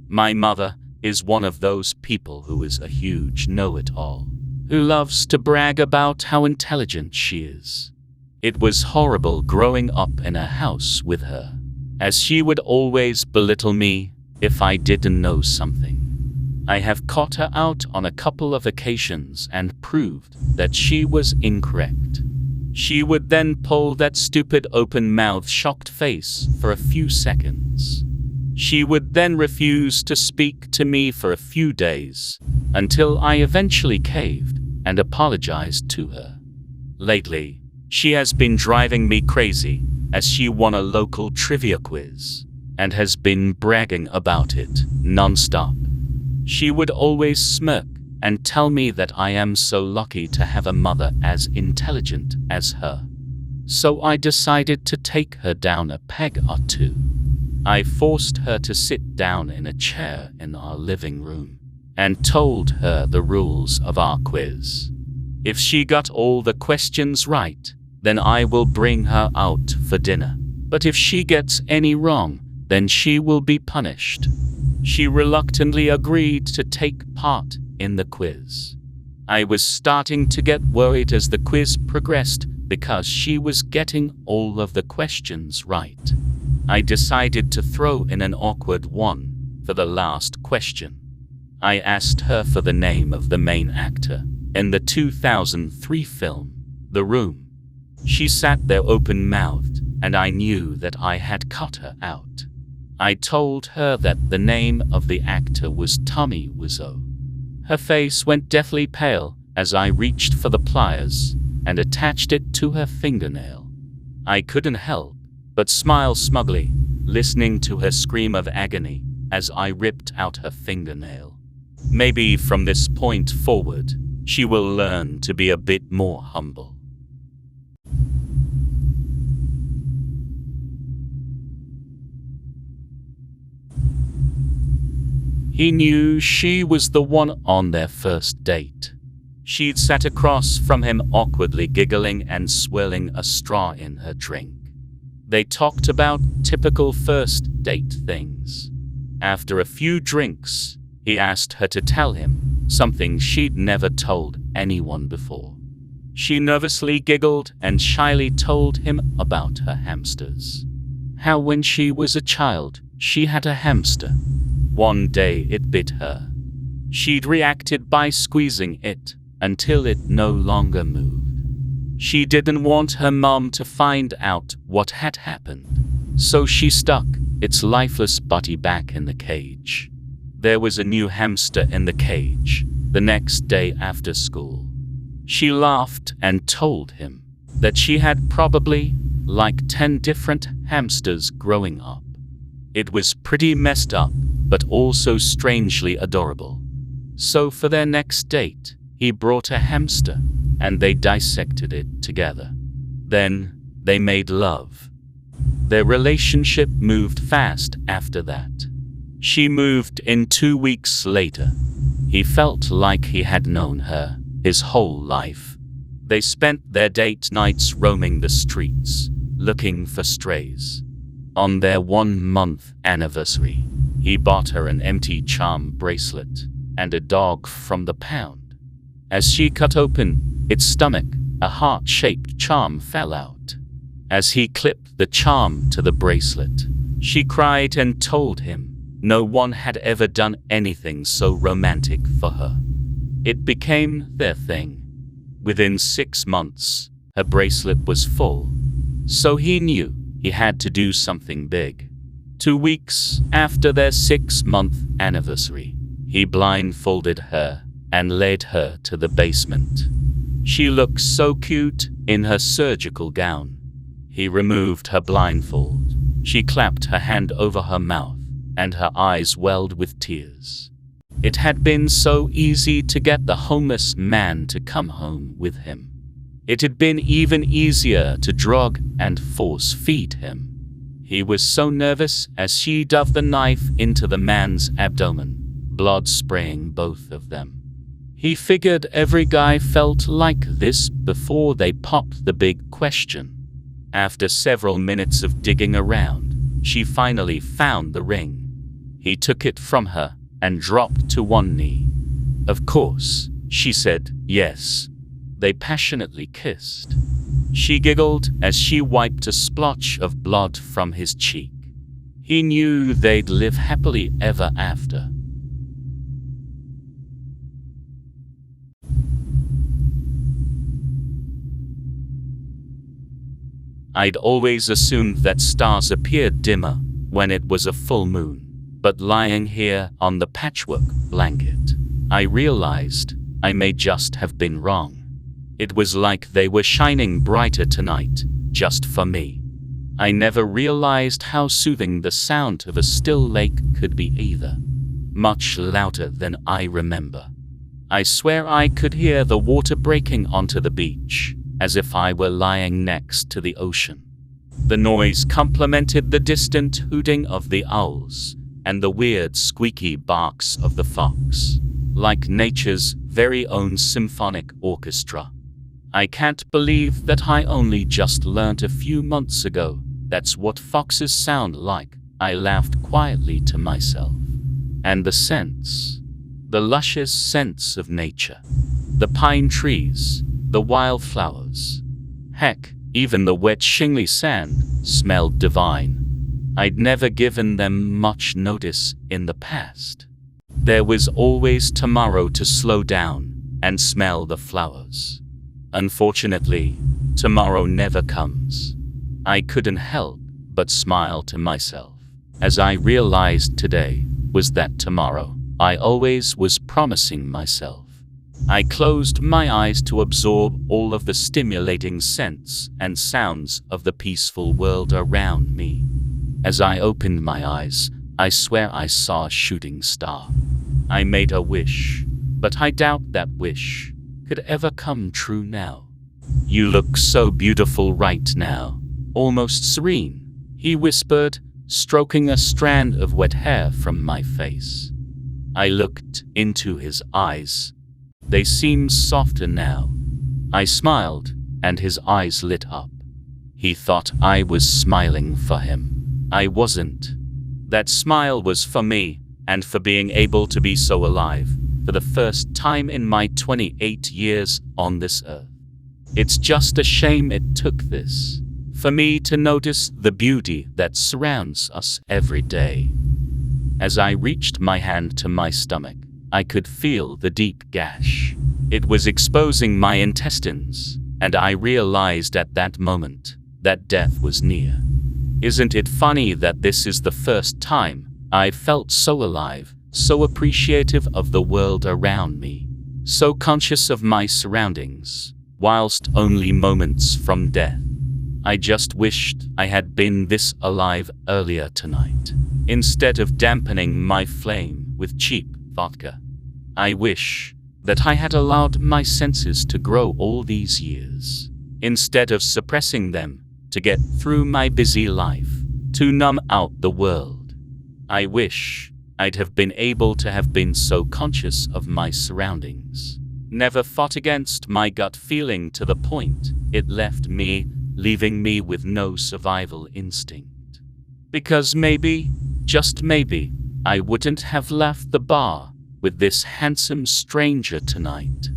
My mother is one of those people who is a huge know-it-all, who loves to brag about how intelligent she is. It was horrible growing up in a house with her, as she would always belittle me if I didn't know something. I have caught her out on a couple of occasions and proved that she was incorrect. She would then pull that stupid open-mouthed shocked face for a few seconds. She would then refuse to speak to me for a few days, until I eventually caved and apologized to her. Lately, she has been driving me crazy as she won a local trivia quiz and has been bragging about it non-stop. She would always smirk and tell me that I am so lucky to have a mother as intelligent as her. So I decided to take her down a peg or two. I forced her to sit down in a chair in our living room and told her the rules of our quiz. If she got all the questions right, then I will bring her out for dinner. But if she gets any wrong, then she will be punished. She reluctantly agreed to take part in the quiz. I was starting to get worried as the quiz progressed because she was getting all of the questions right. I decided to throw in an awkward one for the last question. I asked her for the name of the main actor in the 2003 film, The Room. She sat there open-mouthed, and I knew that I had caught her out. I told her that the name of the actor was Tommy Wiseau. Her face went deathly pale as I reached for the pliers and attached it to her fingernail. I couldn't help but smile smugly, listening to her scream of agony as I ripped out her fingernail. Maybe from this point forward, she will learn to be a bit more humble. He knew she was the one on their first date. She'd sat across from him awkwardly giggling and swirling a straw in her drink. They talked about typical first date things. After a few drinks, he asked her to tell him something she'd never told anyone before. She nervously giggled and shyly told him about her hamsters. How when she was a child, she had a hamster. One day it bit her. She'd reacted by squeezing it until it no longer moved. She didn't want her mom to find out what had happened, so she stuck its lifeless body back in the cage. There was a new hamster in the cage the next day after school. She laughed and told him that she had probably like 10 different hamsters growing up. It was pretty messed up, but also strangely adorable. So for their next date, he brought a hamster, and they dissected it together. Then, they made love. Their relationship moved fast after that. She moved in 2 weeks later. He felt like he had known her his whole life. They spent their date nights roaming the streets, looking for strays. On their 1-month anniversary, he bought her an empty charm bracelet and a dog from the pound. As she cut open its stomach, a heart-shaped charm fell out. As he clipped the charm to the bracelet, she cried and told him no one had ever done anything so romantic for her. It became their thing. Within 6 months, her bracelet was full, so he knew he had to do something big. 2 weeks after their 6-month anniversary, he blindfolded her and led her to the basement. She looked so cute in her surgical gown. He removed her blindfold. She clapped her hand over her mouth, and her eyes welled with tears. It had been so easy to get the homeless man to come home with him. It had been even easier to drug and force-feed him. He was so nervous as she dove the knife into the man's abdomen, blood spraying both of them. He figured every guy felt like this before they popped the big question. After several minutes of digging around, she finally found the ring. He took it from her and dropped to one knee. Of course, she said yes. They passionately kissed. She giggled as she wiped a splotch of blood from his cheek. He knew they'd live happily ever after. I'd always assumed that stars appeared dimmer when it was a full moon, but lying here on the patchwork blanket, I realized I may just have been wrong. It was like they were shining brighter tonight, just for me. I never realized how soothing the sound of a still lake could be either. Much louder than I remember. I swear I could hear the water breaking onto the beach, as if I were lying next to the ocean. The noise complemented the distant hooting of the owls and the weird squeaky barks of the fox, like nature's very own symphonic orchestra. I can't believe that I only just learnt a few months ago that's what foxes sound like, I laughed quietly to myself. And the scents, the luscious scents of nature, the pine trees, the wildflowers. Heck, even the wet shingly sand smelled divine. I'd never given them much notice in the past. There was always tomorrow to slow down and smell the flowers. Unfortunately, tomorrow never comes. I couldn't help but smile to myself, as I realized today was that tomorrow I always was promising myself. I closed my eyes to absorb all of the stimulating scents and sounds of the peaceful world around me. As I opened my eyes, I swear I saw a shooting star. I made a wish, but I doubt that wish could ever come true now. You look so beautiful right now, almost serene, he whispered, stroking a strand of wet hair from my face. I looked into his eyes. They seemed softer now. I smiled, and his eyes lit up. He thought I was smiling for him. I wasn't. That smile was for me, and for being able to be so alive, for the first time in my 28 years on this earth. It's just a shame it took this, for me to notice the beauty that surrounds us every day. As I reached my hand to my stomach, I could feel the deep gash. It was exposing my intestines, and I realized at that moment that death was near. Isn't it funny that this is the first time I felt so alive, so appreciative of the world around me, so conscious of my surroundings, whilst only moments from death. I just wished I had been this alive earlier tonight, instead of dampening my flame with cheap vodka. I wish that I had allowed my senses to grow all these years, instead of suppressing them to get through my busy life, to numb out the world. I wish I'd have been able to have been so conscious of my surroundings, never fought against my gut feeling to the point it left me, leaving me with no survival instinct. Because maybe, just maybe, I wouldn't have left the bar with this handsome stranger tonight.